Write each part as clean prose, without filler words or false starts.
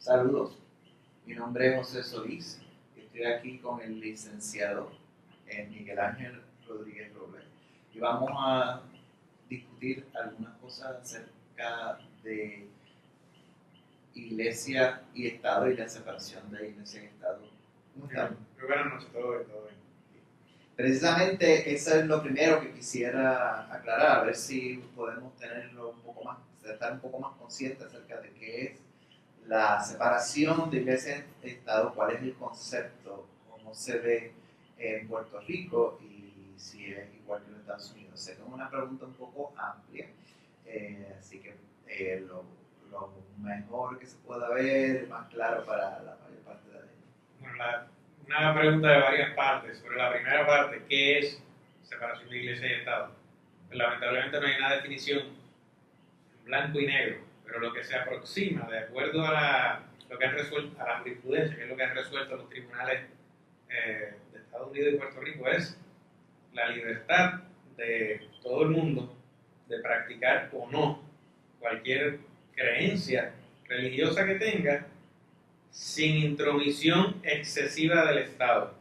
Saludos, mi nombre es José Solís, estoy aquí con el licenciado Miguel Ángel Rodríguez Robles y vamos a discutir algunas cosas acerca de Iglesia y Estado y la separación de Iglesia y Estado. ¿Cómo están? Muy buenas noches, todo bien. Precisamente eso es lo primero que quisiera aclarar, a ver si podemos tenerlo un poco más, estar un poco más conscientes acerca de qué es la separación de Iglesia y Estado, cuál es el concepto, cómo se ve en Puerto Rico y si es igual que en Estados Unidos. Sé que es una pregunta un poco amplia, así que lo mejor que se pueda ver, más claro para la mayor parte de la gente. Bueno, una pregunta de varias partes. Sobre la primera parte, ¿qué es separación de iglesia y Estado? Pues, lamentablemente no hay una definición en blanco y negro, pero lo que se aproxima, de acuerdo a lo que han resuelto, a la jurisprudencia, que es lo que han resuelto los tribunales de Estados Unidos y Puerto Rico, es la libertad de todo el mundo de practicar o no cualquier creencia religiosa que tenga, sin intromisión excesiva del Estado.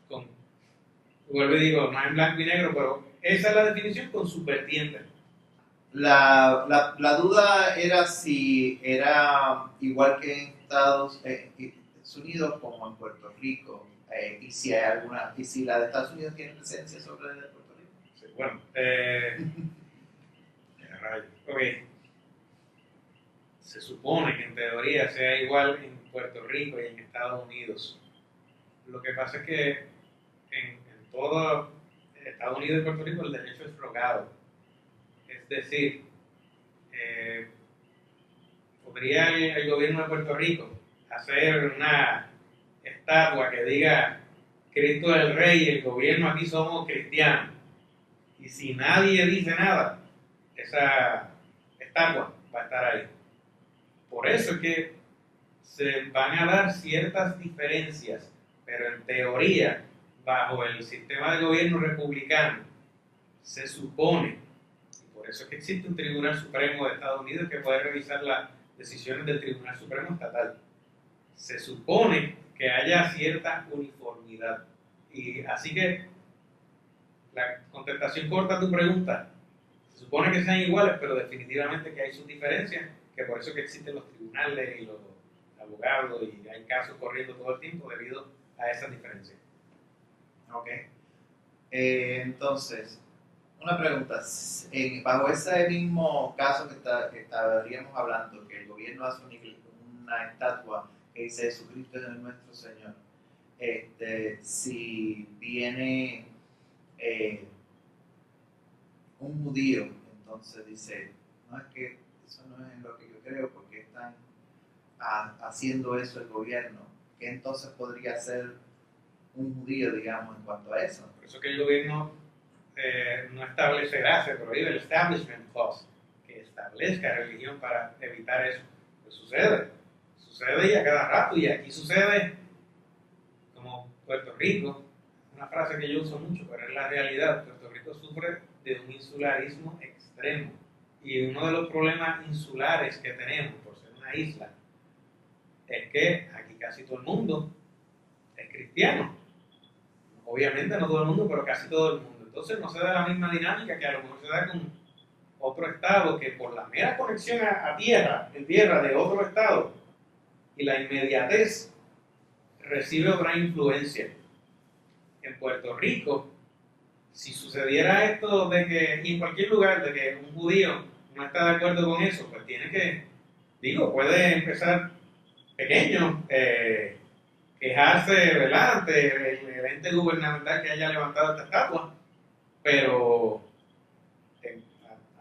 Con, vuelvo y digo, no en blanco y negro, pero esa es la definición con sus vertientes. La duda era si era igual que en Estados Unidos como en Puerto Rico, y si hay alguna, y si la de Estados Unidos tiene presencia sobre la de Puerto Rico. Sí, bueno, ok. Se supone que en teoría sea igual en Puerto Rico y en Estados Unidos. Lo que pasa es que en todo Estados Unidos y Puerto Rico el derecho es rogado. Es decir, podría el gobierno de Puerto Rico hacer una estatua que diga Cristo es el Rey y el gobierno aquí somos cristianos. Y si nadie dice nada, esa estatua va a estar ahí. Por eso es que se van a dar ciertas diferencias, pero en teoría, bajo el sistema de gobierno republicano, se supone, y por eso es que existe un Tribunal Supremo de Estados Unidos que puede revisar las decisiones del Tribunal Supremo Estatal, se supone que haya cierta uniformidad. Y así que la contestación corta a tu pregunta, se supone que sean iguales, pero definitivamente que hay sus diferencias, que por eso que existen los tribunales y los abogados y hay casos corriendo todo el tiempo debido a esas diferencias. Ok. Entonces, una pregunta. Bajo ese mismo caso que estaríamos hablando, que el gobierno hace una estatua que dice Jesucristo es nuestro Señor, si viene un judío, entonces dice, no es que eso no es lo que yo creo, porque están haciendo eso el gobierno, ¿qué entonces podría hacer un judío, digamos, en cuanto a eso? Por eso que el gobierno no establecerá, se prohíbe el establishment clause, que establezca religión para evitar eso. Pues sucede y a cada rato, y aquí sucede como Puerto Rico, una frase que yo uso mucho, pero es la realidad. Puerto Rico sufre de un insularismo extremo, y uno de los problemas insulares que tenemos por ser una isla es que aquí casi todo el mundo es cristiano. Obviamente no todo el mundo, pero casi todo el mundo. Entonces no se da la misma dinámica que a lo mejor se da con otro estado que por la mera conexión a tierra, en tierra de otro estado y la inmediatez recibe otra influencia. En Puerto Rico, si sucediera esto de que, y en cualquier lugar, de que un judío no está de acuerdo con eso, pues tiene que, puede empezar pequeño, quejarse, ¿verdad?, ante el ente gubernamental que haya levantado esta estatua, pero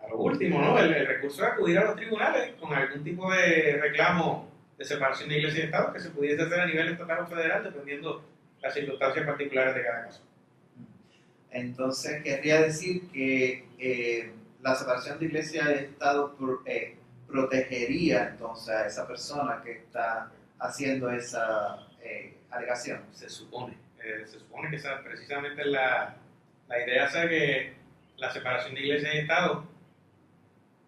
a lo último, ¿no?, el recurso es acudir a los tribunales con algún tipo de reclamo de separación de iglesia y Estado que se pudiese hacer a nivel estatal o federal, dependiendo las circunstancias particulares de cada caso. Entonces, querría decir que la separación de iglesia y Estado protegería entonces a esa persona que está haciendo esa alegación. Se supone que esa precisamente la idea sea que la separación de iglesia y Estado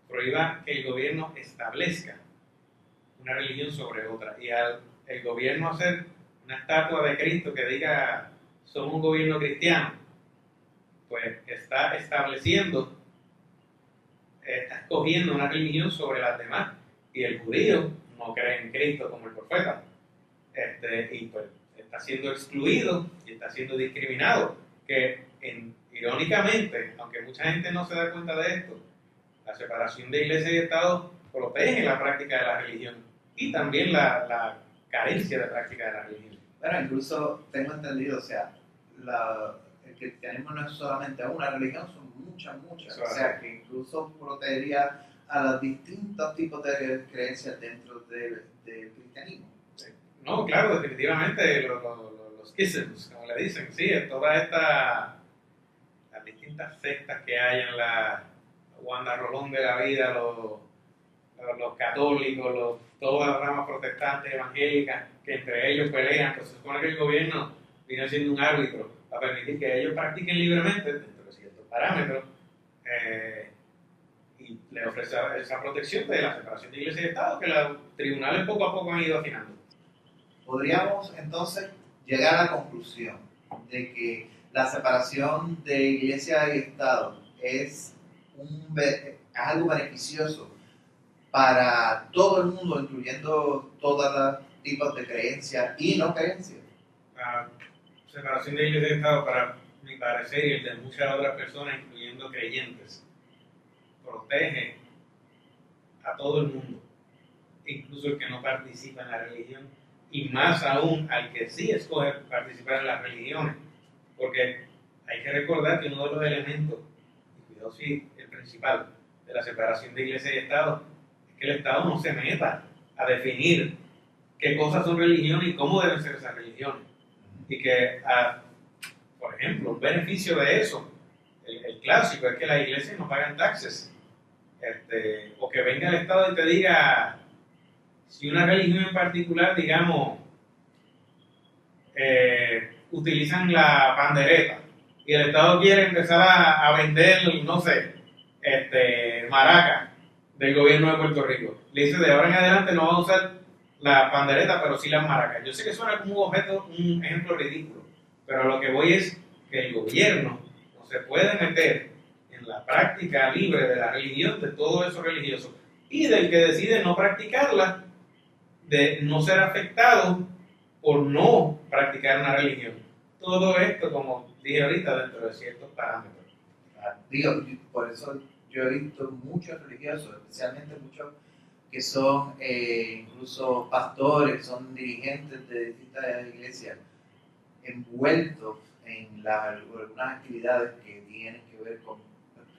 prohíba que el gobierno establezca una religión sobre otra. Y al el gobierno hacer una estatua de Cristo que diga somos un gobierno cristiano, pues está estableciendo, está escogiendo una religión sobre las demás. Y el judío no cree en Cristo como el profeta. Y pues está siendo excluido y está siendo discriminado. Que irónicamente, aunque mucha gente no se da cuenta de esto, la separación de iglesia y Estado protege la práctica de la religión y también la carencia de práctica de la religión. Bueno, incluso tengo entendido, o sea, el cristianismo no es solamente una religión, son muchas. O sea, que incluso protegería a los distintos tipos de creencias dentro del cristianismo. No, claro, definitivamente los isms, como le dicen, sí, todas las distintas sectas que hay en la Wanda Rolón de la vida, los católicos, todas las ramas protestantes, evangélicas, que entre ellos pelean, pues se supone que el gobierno viene siendo un árbitro para permitir que ellos practiquen libremente dentro de ciertos parámetros y le ofrece esa protección de la separación de iglesia y Estado que los tribunales poco a poco han ido afinando. Podríamos entonces llegar a la conclusión de que la separación de iglesia y Estado es algo beneficioso para todo el mundo, incluyendo todos los tipos de creencias y no creencias. La separación de iglesia y Estado, para mi parecer y el de muchas otras personas, incluyendo creyentes, protege a todo el mundo, incluso el que no participa en la religión, y más aún al que sí escoge participar en las religiones, porque hay que recordar que uno de los elementos, y cuidado sí, el principal, de la separación de iglesia y Estado, es que el Estado no se meta a definir qué cosas son religiones y cómo deben ser esas religiones. Y que, por ejemplo, un beneficio de eso, el clásico, es que las iglesias no pagan taxes. O que venga el Estado y te diga, si una religión en particular, digamos, utilizan la pandereta y el Estado quiere empezar a vender, no sé, maracas del gobierno de Puerto Rico. Le dice, de ahora en adelante no va a usar la pandereta, pero sí las maracas. Yo sé que suena como un ejemplo ridículo, pero a lo que voy es que el gobierno no se puede meter en la práctica libre de la religión de todo eso religioso y del que decide no practicarla, de no ser afectado por no practicar una religión. Todo esto, como dije ahorita, dentro de ciertos parámetros. Digo, por eso yo he visto muchos religiosos, especialmente muchos que son incluso pastores, son dirigentes de distintas iglesias, envueltos en algunas actividades que tienen que ver con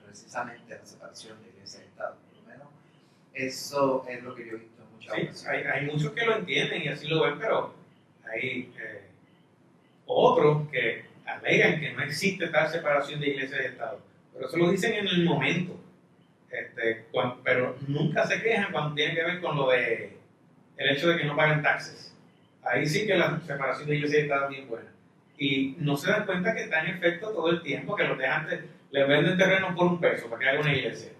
precisamente la separación de iglesia y Estado. Por lo menos eso es lo que yo he visto en muchas ocasiones. Hay muchos que lo entienden y así lo ven, pero hay otros que alegan que no existe tal separación de iglesia y Estado. Pero eso lo dicen en el momento. Pero nunca se quejan cuando tiene que ver con lo de el hecho de que no pagan taxes. Ahí sí que la separación de iglesia y Estado es bien buena. Y no se dan cuenta que está en efecto todo el tiempo, que los dejantes les venden terreno por $1 para que haga una iglesia.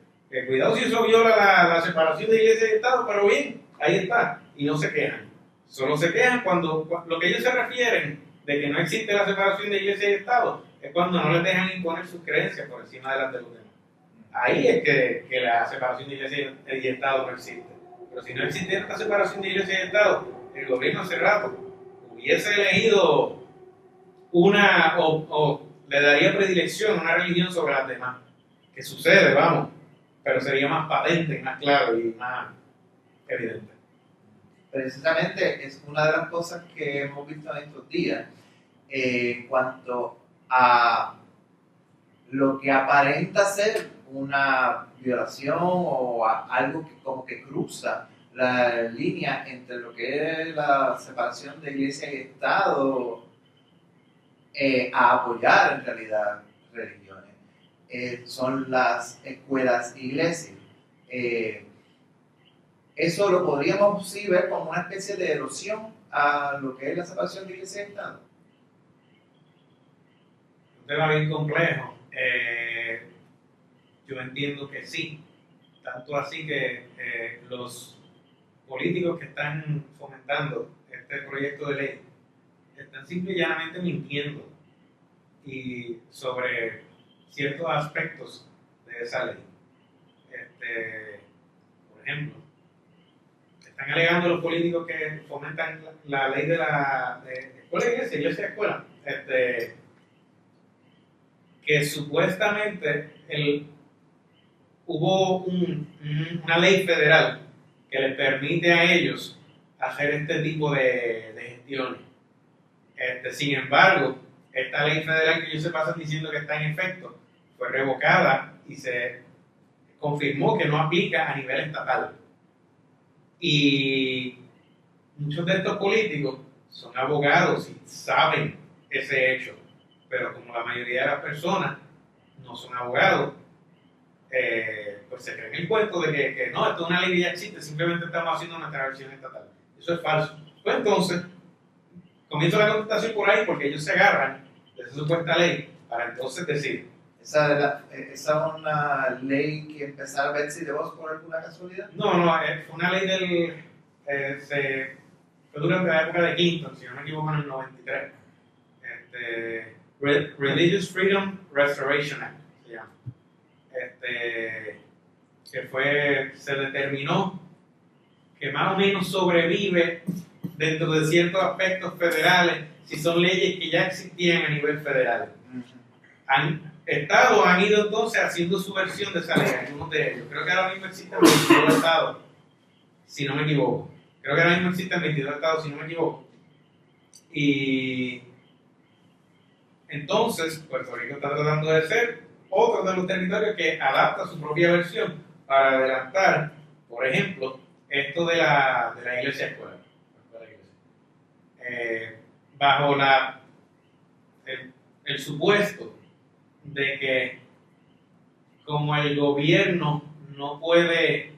Cuidado si eso viola la separación de iglesia y Estado, pero bien, ahí está. Y no se quejan. Solo se quejan cuando lo que ellos se refieren de que no existe la separación de iglesia y Estado es cuando no les dejan imponer sus creencias por encima de las de los demás. Ahí es que la separación de iglesia y Estado no existe. Pero si no existiera esta separación de iglesia y Estado, el gobierno hace rato hubiese elegido o le daría predilección a una religión sobre las demás. Que sucede, vamos, pero sería más patente, más claro y más evidente. Precisamente es una de las cosas que hemos visto en estos días en cuanto a lo que aparenta ser una violación o algo que como que cruza la línea entre lo que es la separación de iglesia y Estado a apoyar en realidad religiones. Son las escuelas iglesias. Eso lo podríamos sí ver como una especie de erosión a lo que es la separación de iglesia y Estado. Un tema bien complejo. Yo entiendo que sí, tanto así que los políticos que están fomentando este proyecto de ley están simple y llanamente mintiendo y sobre ciertos aspectos de esa ley. Por ejemplo, están alegando los políticos que fomentan la ley de la escuela y iglesia, escuela, que supuestamente hubo una ley federal que les permite a ellos hacer este tipo de gestiones. Sin embargo, esta ley federal que ellos se pasan diciendo que está en efecto fue revocada y se confirmó que no aplica a nivel estatal. Y muchos de estos políticos son abogados y saben ese hecho, pero como la mayoría de las personas no son abogados, pues se creen el cuento de que no, esto es una ley que ya existe, simplemente estamos haciendo nuestra versión estatal. Eso es falso. Pues entonces, comienzo la contestación por ahí porque ellos se agarran de esa supuesta ley para entonces decir. ¿Esa es una ley que empezara Betsy DeVos por alguna casualidad? No, fue una ley fue durante la época de Clinton, si no me equivoco, en el 93. Religious Freedom Restoration Act se llama. Que se determinó que más o menos sobrevive dentro de ciertos aspectos federales si son leyes que ya existían a nivel federal. Estados han ido entonces haciendo su versión de esa ley, algunos de ellos. Creo que ahora mismo existen 22 estados, si no me equivoco. Creo que ahora mismo existen 22 estados, si no me equivoco. Y entonces Puerto Rico está tratando de ser otro de los territorios que adapta su propia versión para adelantar, por ejemplo, esto de la iglesia escuela. Bajo el supuesto de que como el gobierno no puede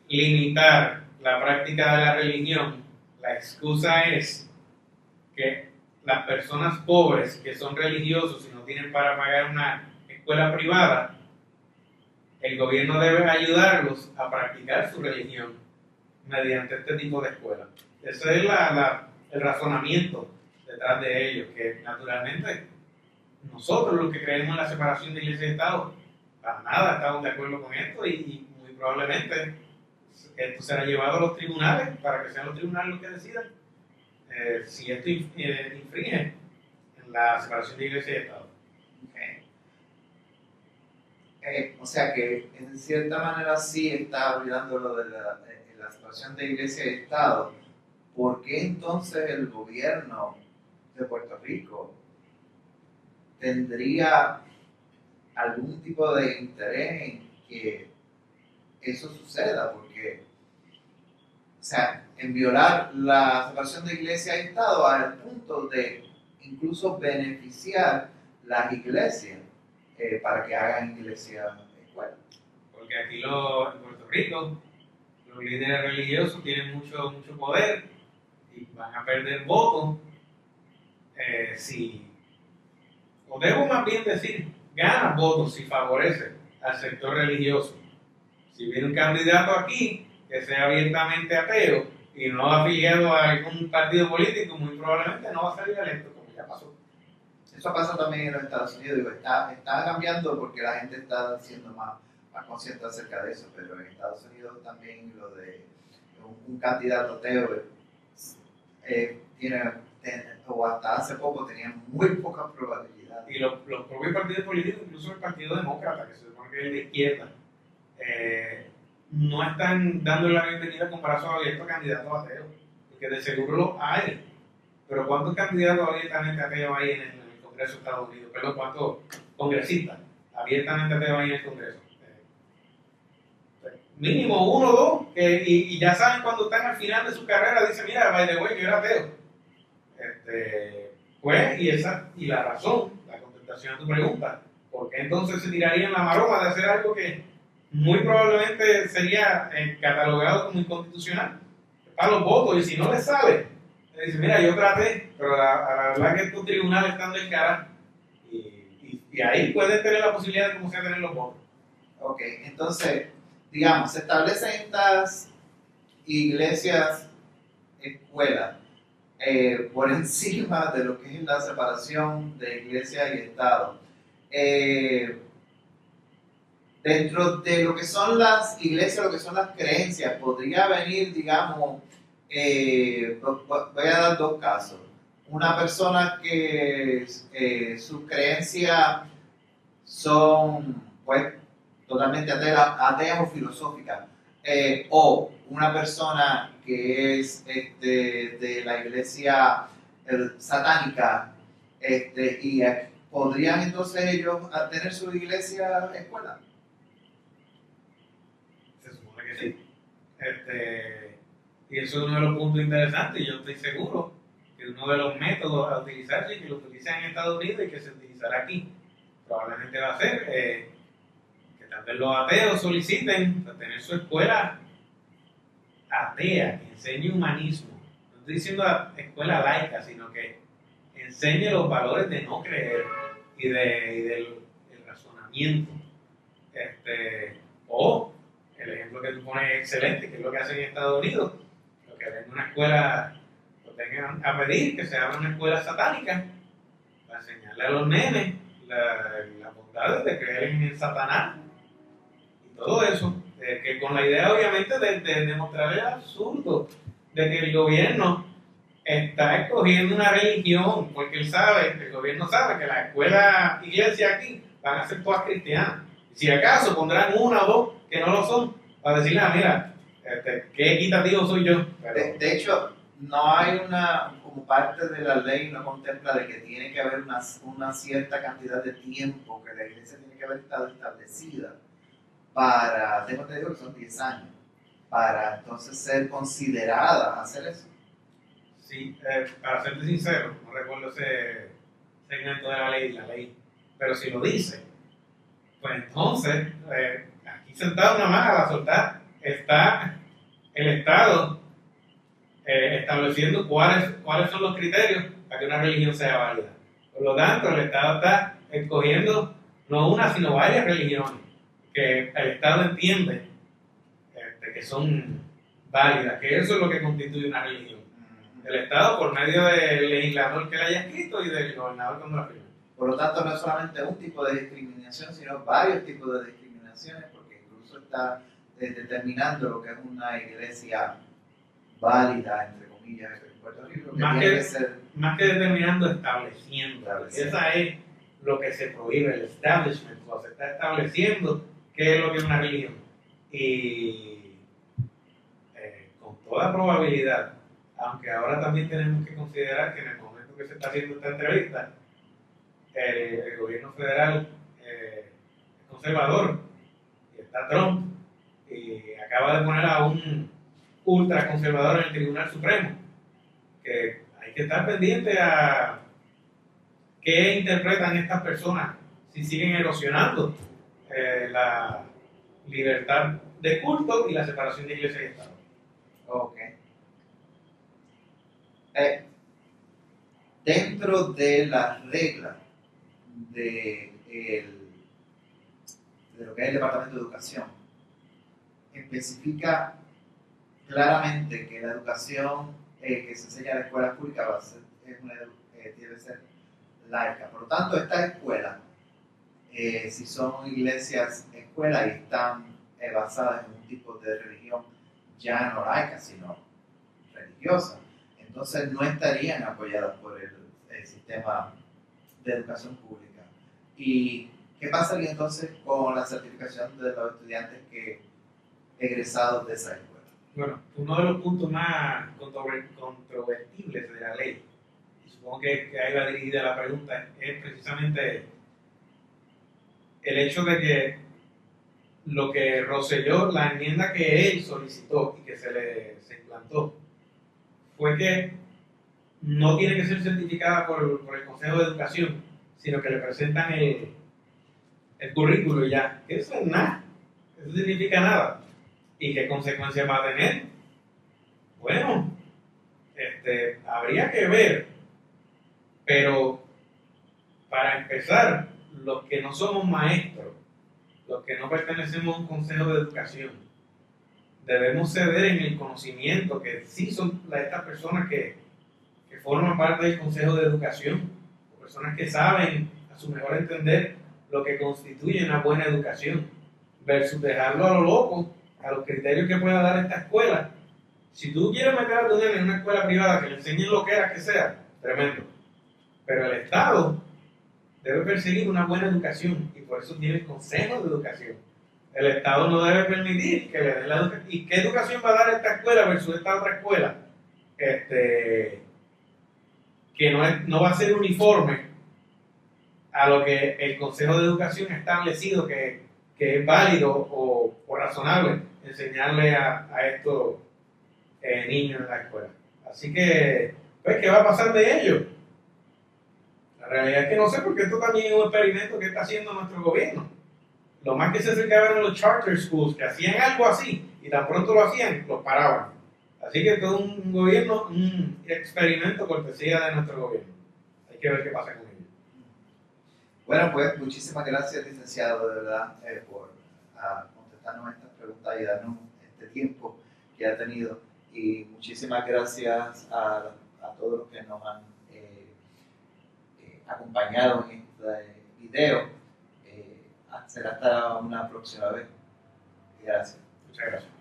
limitar la práctica de la religión, la excusa es que las personas pobres que son religiosos y no tienen para pagar una escuela privada, el gobierno debe ayudarlos a practicar su religión mediante este tipo de escuelas. Ese es el razonamiento detrás de ellos, que naturalmente nosotros los que creemos en la separación de iglesia y Estado, para nada estamos de acuerdo con esto y muy probablemente esto será llevado a los tribunales para que sean los tribunales los que decidan si esto infringe en la separación de iglesia y Estado. O sea que en cierta manera sí está olvidando lo de la separación de iglesia y Estado. ¿Por qué entonces el gobierno de Puerto Rico tendría algún tipo de interés en que eso suceda? Porque, o sea, en violar la separación de iglesia y Estado al punto de incluso beneficiar las iglesias para que hagan iglesia escuela. Porque aquí en Puerto Rico los líderes religiosos tienen mucho poder y van a perder votos o debo más bien decir, ganan votos si favorece al sector religioso. Si viene un candidato aquí que sea abiertamente ateo y no afiliado a algún partido político, muy probablemente no va a salir electo, como ya pasó. Eso pasa también en los Estados Unidos. Digo, está cambiando porque la gente está siendo más consciente acerca de eso, pero en Estados Unidos también lo de un candidato ateo o hasta hace poco tenía muy poca probabilidad. Y los propios partidos políticos, incluso el Partido Demócrata, que se supone que es de izquierda, no están dando la bienvenida con brazos abiertos a candidatos ateos, porque de seguro los hay. Pero ¿cuántos candidatos abiertamente ateos hay en el Congreso de Estados Unidos? Perdón, ¿cuántos congresistas abiertamente ateos hay en el Congreso? Mínimo 1 o 2, y ya saben cuando están al final de su carrera, dicen, mira, by the way, yo era ateo. Pues, y la razón, la contestación a tu pregunta, ¿por qué entonces se tirarían la maroma de hacer algo que muy probablemente sería catalogado como inconstitucional? Para los votos, y si no les sale, le dicen, mira, yo traté, pero la verdad que estos tribunales están del carajo, y ahí pueden tener la posibilidad de cómo se tener los votos. Ok, entonces, digamos, se establecen estas iglesias, escuelas, por encima de lo que es la separación de iglesia y Estado. Dentro de lo que son las iglesias, lo que son las creencias, podría venir, digamos, voy a dar dos casos. Una persona que sus creencias son, pues, totalmente ateas o filosóficas, o una persona que es de la iglesia satánica, y podrían entonces ellos tener su iglesia escuela. Se supone que sí. Y eso es uno de los puntos interesantes, y yo estoy seguro que uno de los métodos a utilizarse, y que lo utilizan en Estados Unidos y que se utilizará aquí, probablemente va a ser que tal vez los ateos soliciten tener su escuela atea, que enseñe humanismo. No estoy diciendo escuela laica, sino que enseñe los valores de no creer y del razonamiento. O el ejemplo que tú pones es excelente, que es lo que hacen en Estados Unidos, lo que ven en una escuela, lo tengan a pedir que se abra una escuela satánica para enseñarle a los nenes las bondades de creer en Satanás y todo eso, que con la idea obviamente de demostrar el absurdo de que el gobierno está escogiendo una religión, porque el gobierno sabe que las escuelas, iglesias aquí van a ser todas cristianas. Si acaso pondrán una o dos que no lo son, para decirle, mira, qué equitativo soy yo. Pero, de hecho, no hay como parte de la ley, no contempla de que tiene que haber una cierta cantidad de tiempo que la iglesia tiene que haber estado establecida para, tengo entendido que son 10 años, para entonces ser considerada hacer eso. Sí, para serte sincero, no recuerdo ese segmento de la ley, pero si lo dice, pues entonces, aquí sentado nada más a la soltar, está el Estado estableciendo cuáles son los criterios para que una religión sea válida. Por lo tanto, el Estado está escogiendo no una, sino varias religiones que el Estado entiende que son válidas, que eso es lo que constituye una religión. El Estado por medio del legislador que la haya escrito y del gobernador cuando la firme. Por lo tanto, no es solamente un tipo de discriminación, sino varios tipos de discriminaciones, porque incluso está determinando lo que es una iglesia válida, entre comillas, en Puerto Rico, que tiene que ser... Más que determinando, estableciendo. Esa es lo que se prohíbe, el establishment, se está estableciendo qué es lo que es una religión. Y con toda probabilidad, aunque ahora también tenemos que considerar que en el momento que se está haciendo esta entrevista, el gobierno federal es conservador y está Trump y acaba de poner a un ultraconservador en el Tribunal Supremo, que hay que estar pendiente a qué interpretan estas personas si siguen erosionando la libertad de culto y la separación de iglesia y Estado. Ok. Dentro de las reglas de lo que es el Departamento de Educación, especifica claramente que la educación que se enseña en la escuela pública debe ser laica. Por lo tanto, estas escuelas, si son iglesias escuelas y están basadas en un tipo de religión ya no laica, sino religiosa, entonces no estarían apoyadas por el sistema de educación pública. ¿Y qué pasaría entonces con la certificación de los estudiantes egresados de esa escuela? Bueno, uno de los puntos más controvertibles de la ley, y supongo que ahí va dirigida la pregunta, es precisamente el hecho de que lo que Rosselló, la enmienda que él solicitó y que se implantó, fue que no tiene que ser certificada por el Consejo de Educación, sino que le presentan el currículo y ya. Eso es nada, eso significa nada. ¿Y qué consecuencias va a tener? Bueno, habría que ver, pero para empezar, los que no somos maestros, los que no pertenecemos a un consejo de educación, debemos ceder en el conocimiento que sí son estas personas que forman parte del Consejo de Educación, personas que saben a su mejor entender lo que constituye una buena educación, versus dejarlo a lo loco, a los criterios que pueda dar esta escuela. Si tú quieres meter a tu nene en una escuela privada que le enseñen lo que era que sea, tremendo. Pero el Estado debe perseguir una buena educación y por eso tiene el Consejo de Educación. El Estado no debe permitir que le den la educación. ¿Y qué educación va a dar esta escuela versus esta otra escuela? Que no va a ser uniforme a lo que el Consejo de Educación ha establecido que es válido o razonable enseñarle a estos niños en la escuela. Así que, pues, ¿qué va a pasar de ellos? La realidad es que no sé, porque esto también es un experimento que está haciendo nuestro gobierno. Lo más que se acercaban a los charter schools, que hacían algo así, y tan pronto lo hacían, los paraban. Así que todo un gobierno, un experimento cortesía de nuestro gobierno. Hay que ver qué pasa con ellos. Bueno, pues muchísimas gracias, licenciado, de verdad, por contestarnos estas preguntas y darnos este tiempo que ha tenido. Y muchísimas gracias a todos los que nos han acompañado en este video. Será hasta una próxima vez. Gracias. Muchas gracias.